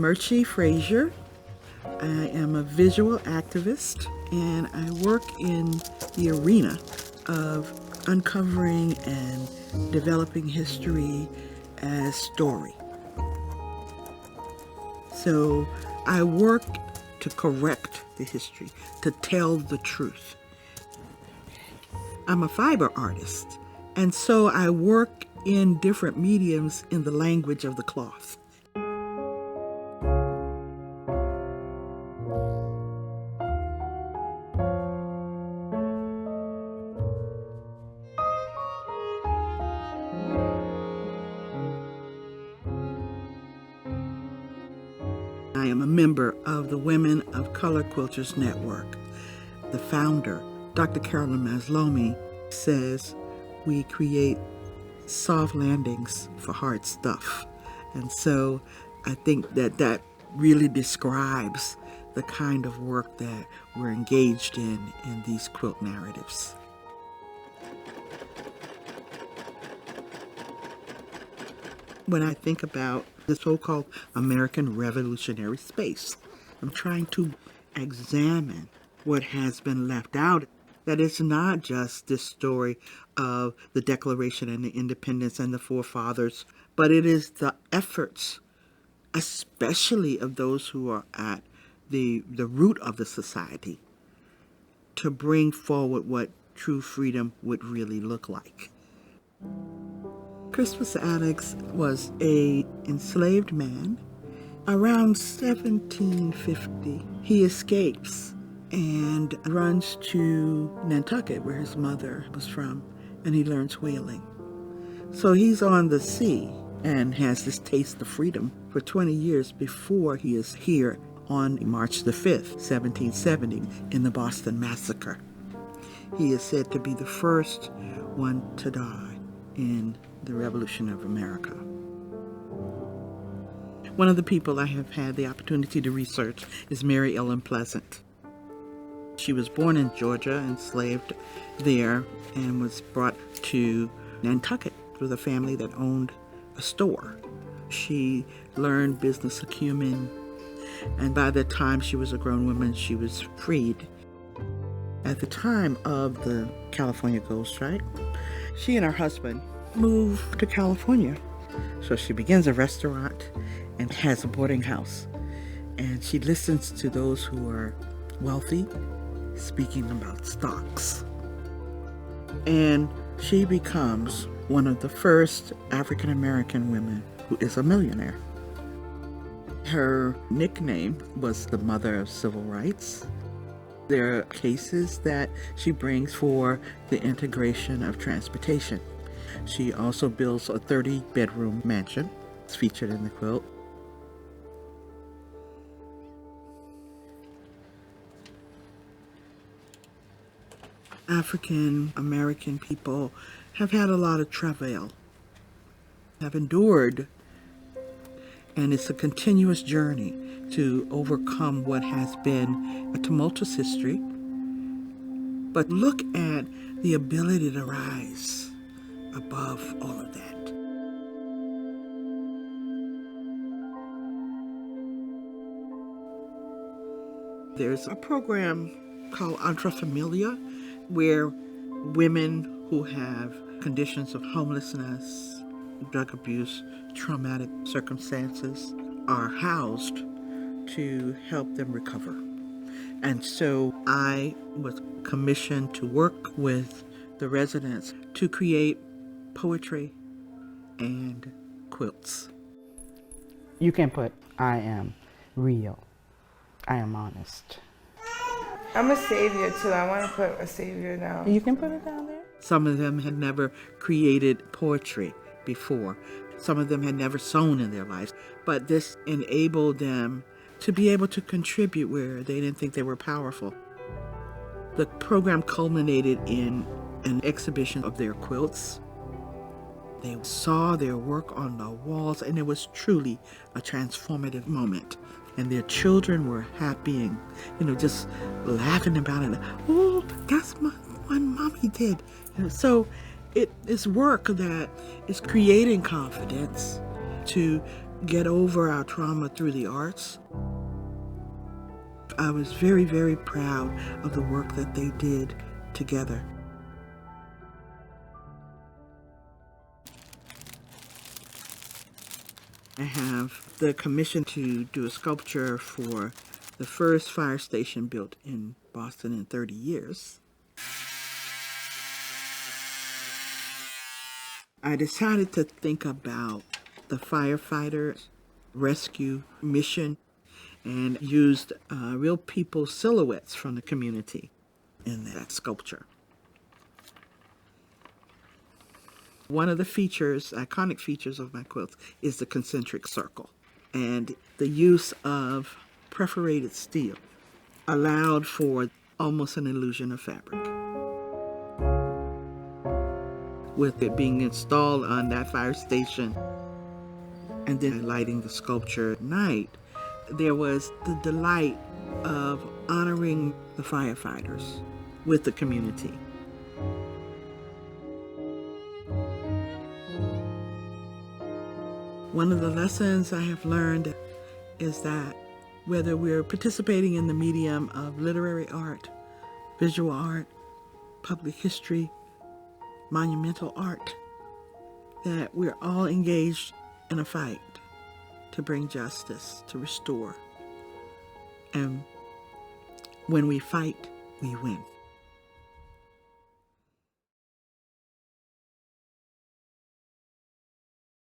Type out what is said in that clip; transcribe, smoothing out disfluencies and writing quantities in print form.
Merchie Frazier. I am a visual activist, and I work in the arena of uncovering and developing history as story. So I work to correct the history, to tell the truth. I'm a fiber artist, and so I work in different mediums in the language of the cloth. I am a member of the Women of Color Quilters Network. The founder, Dr. Carolyn Maslomi, says we create soft landings for hard stuff. And so I think that really describes the kind of work that we're engaged in these quilt narratives. When I think about the so-called American revolutionary space, I'm trying to examine what has been left out. That it's not just this story of the Declaration and the Independence and the forefathers, but it is the efforts, especially of those who are at the root of the society, to bring forward what true freedom would really look like. Crispus Attucks was an enslaved man. Around 1750, he escapes and runs to Nantucket, where his mother was from, and he learns whaling. So he's on the sea and has this taste of freedom for 20 years before he is here on March the 5th, 1770, in the Boston Massacre. He is said to be the first one to die in the Revolution of America. One of the people I have had the opportunity to research is Mary Ellen Pleasant. She was born in Georgia, enslaved there, and was brought to Nantucket with a family that owned a store. She learned business acumen, and by the time she was a grown woman, she was freed. At the time of the California Gold Strike, she and her husband moved to California. So she begins a restaurant and has a boarding house. And she listens to those who are wealthy speaking about stocks. And she becomes one of the first African American women who is a millionaire. Her nickname was the Mother of Civil Rights. There are cases that she brings for the integration of transportation. She also builds a 30-bedroom mansion. It's featured in the quilt. African American people have had a lot of travail, have endured, and it's a continuous journey to overcome what has been a tumultuous history. But look at the ability to rise above all of that. There's a program called Entrefamilia, where women who have conditions of homelessness, drug abuse, traumatic circumstances are housed to help them recover. And so I was commissioned to work with the residents to create poetry and quilts. You can put, I am real. I am honest. I'm a savior too. I want to put a savior down. You can put it down there. Some of them had never created poetry before. Some of them had never sewn in their lives. But this enabled them to be able to contribute where they didn't think they were powerful. The program culminated in an exhibition of their quilts. They saw their work on the walls, and it was truly a transformative moment. And their children were happy and, just laughing about it. Oh, that's what Mommy did. So it is work that is creating confidence to get over our trauma through the arts. I was very, very proud of the work that they did together. I have the commission to do a sculpture for the first fire station built in Boston in 30 years. I decided to think about the firefighter rescue mission and used real people silhouettes from the community in that sculpture. One of the features, iconic features of my quilts, is the concentric circle. And the use of perforated steel allowed for almost an illusion of fabric. With it being installed on that fire station and then lighting the sculpture at night, there was the delight of honoring the firefighters with the community. One of the lessons I have learned is that whether we're participating in the medium of literary art, visual art, public history, monumental art, that we're all engaged in a fight to bring justice, to restore. And when we fight, we win.